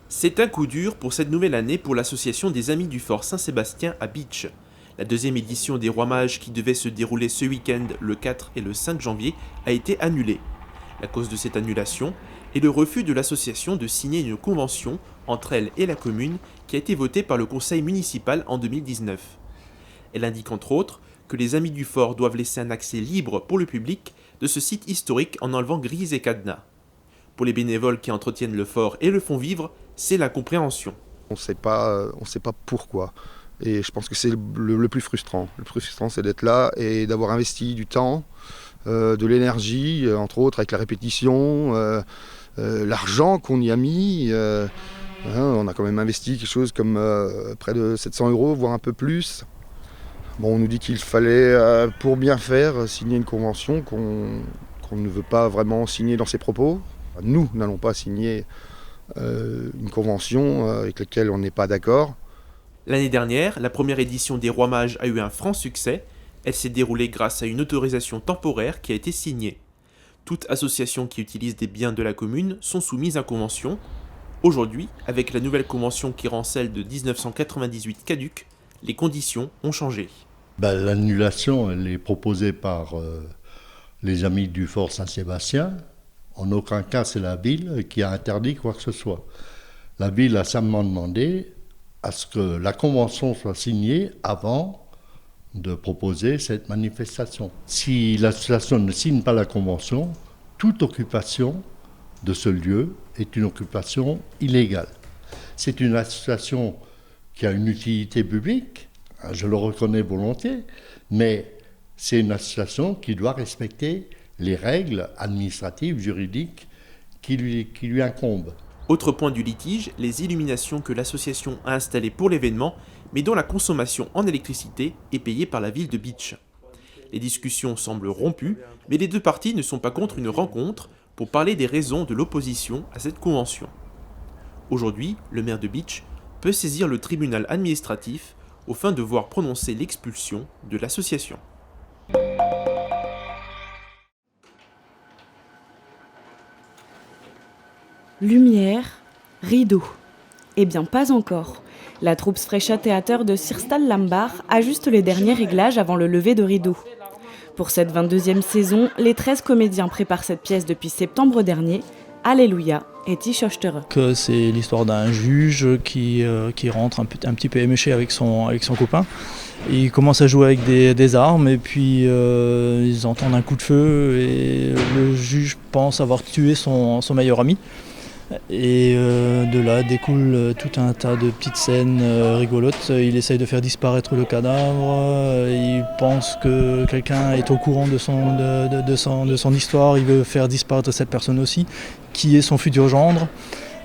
C'est un coup dur pour cette nouvelle année pour l'association des Amis du Fort Saint-Sébastien à Bitche. La deuxième édition des Rois Mages qui devait se dérouler ce week-end le 4 et le 5 janvier a été annulée. La cause de cette annulation est le refus de l'association de signer une convention entre elle et la commune qui a été votée par le conseil municipal en 2019. Elle indique entre autres que les Amis du Fort doivent laisser un accès libre pour le public de ce site historique en enlevant grilles et cadenas. Pour les bénévoles qui entretiennent le fort et le font vivre, c'est l'incompréhension. On ne sait pas pourquoi. Et je pense que c'est le plus frustrant. Le plus frustrant, c'est d'être là et d'avoir investi du temps, de l'énergie, entre autres avec la répétition, l'argent qu'on y a mis. On a quand même investi quelque chose comme près de 700 €, voire un peu plus. Bon, on nous dit qu'il fallait, pour bien faire, signer une convention qu'on ne veut pas vraiment signer dans ses propos. Nous n'allons pas signer une convention avec laquelle on n'est pas d'accord. L'année dernière, la première édition des Rois Mages a eu un franc succès. Elle s'est déroulée grâce à une autorisation temporaire qui a été signée. Toutes associations qui utilisent des biens de la commune sont soumises à convention. Aujourd'hui, avec la nouvelle convention qui rend celle de 1998 caduque, les conditions ont changé. L'annulation, elle est proposée par les Amis du Fort Saint-Sébastien. En aucun cas, c'est la ville qui a interdit quoi que ce soit. La ville a simplement demandé à ce que la convention soit signée avant de proposer cette manifestation. Si l'association ne signe pas la convention, toute occupation de ce lieu est une occupation illégale. C'est une association qui a une utilité publique, je le reconnais volontiers, mais c'est une association qui doit respecter les règles administratives, juridiques qui lui incombent. Autre point du litige, les illuminations que l'association a installées pour l'événement, mais dont la consommation en électricité est payée par la ville de Bitche. Les discussions semblent rompues, mais les deux parties ne sont pas contre une rencontre pour parler des raisons de l'opposition à cette convention. Aujourd'hui, le maire de Bitche peut saisir le tribunal administratif aux fins de voir prononcer l'expulsion de l'association. Lumière, rideau. Eh bien, pas encore. La troupe Sfrecha Theater de Sirstal Lambar ajuste les derniers réglages avant le lever de rideau. Pour cette 22e saison, les 13 comédiens préparent cette pièce depuis septembre dernier. Alléluia et Tischostere. C'est l'histoire d'un juge qui rentre un petit peu éméché avec son copain. Il commence à jouer avec des armes et puis ils entendent un coup de feu et le juge pense avoir tué son meilleur ami. Et de là découle tout un tas de petites scènes rigolotes. Il essaye de faire disparaître le cadavre, il pense que quelqu'un est au courant de son histoire, il veut faire disparaître cette personne aussi, qui est son futur gendre.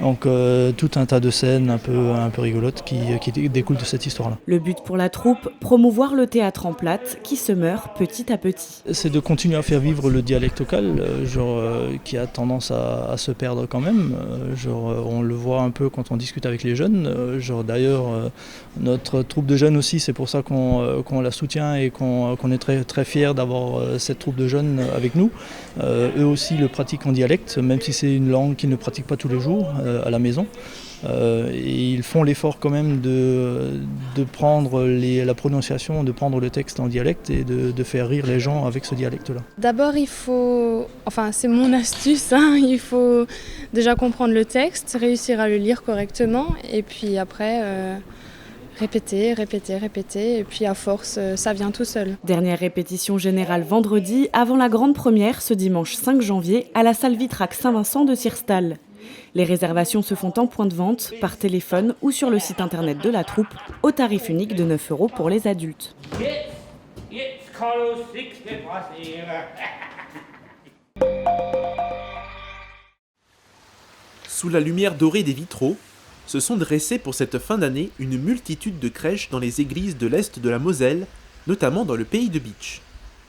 Donc tout un tas de scènes un peu rigolotes qui découlent de cette histoire-là. Le but pour la troupe, promouvoir le théâtre en plate qui se meurt petit à petit. C'est de continuer à faire vivre le dialecte local, qui a tendance à se perdre quand même. On le voit un peu quand on discute avec les jeunes. D'ailleurs, notre troupe de jeunes aussi, c'est pour ça qu'on la soutient et qu'on est très, très fiers d'avoir cette troupe de jeunes avec nous. Eux aussi le pratiquent en dialecte, même si c'est une langue qu'ils ne pratiquent pas tous les jours à la maison. Et ils font l'effort quand même de prendre la prononciation, de prendre le texte en dialecte et de faire rire les gens avec ce dialecte-là. D'abord, c'est mon astuce, il faut déjà comprendre le texte, réussir à le lire correctement et puis après répéter, et puis à force, ça vient tout seul. Dernière répétition générale vendredi, avant la grande première ce dimanche 5 janvier à la salle Vitrac Saint-Vincent de Sirstal. Les réservations se font en point de vente, par téléphone ou sur le site internet de la troupe, au tarif unique de 9 € pour les adultes. Sous la lumière dorée des vitraux, se sont dressées pour cette fin d'année une multitude de crèches dans les églises de l'Est de la Moselle, notamment dans le pays de Bitche.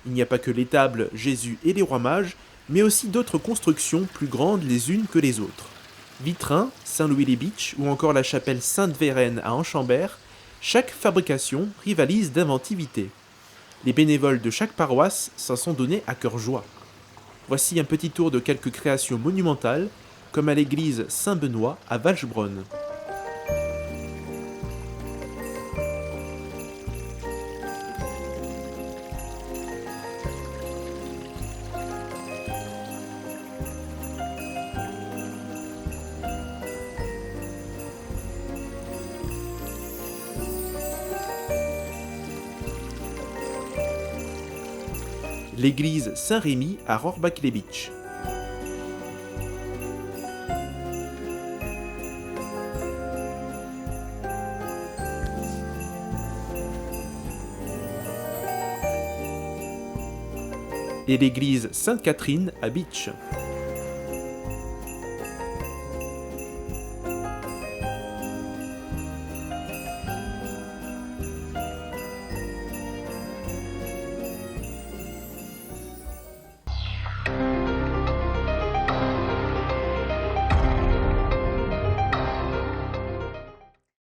Il n'y a pas que l'étable, Jésus et les Rois Mages, mais aussi d'autres constructions plus grandes les unes que les autres. Vitrin, Saint-Louis-les-Bitches ou encore la chapelle Sainte-Vérène à Anchambert, chaque fabrication rivalise d'inventivité. Les bénévoles de chaque paroisse s'en sont donnés à cœur joie. Voici un petit tour de quelques créations monumentales, comme à l'église Saint-Benoît à Valsbronn. l'église Saint-Rémy à Rohrbach-les-Bitches. Et l'église Sainte-Catherine à Bitche.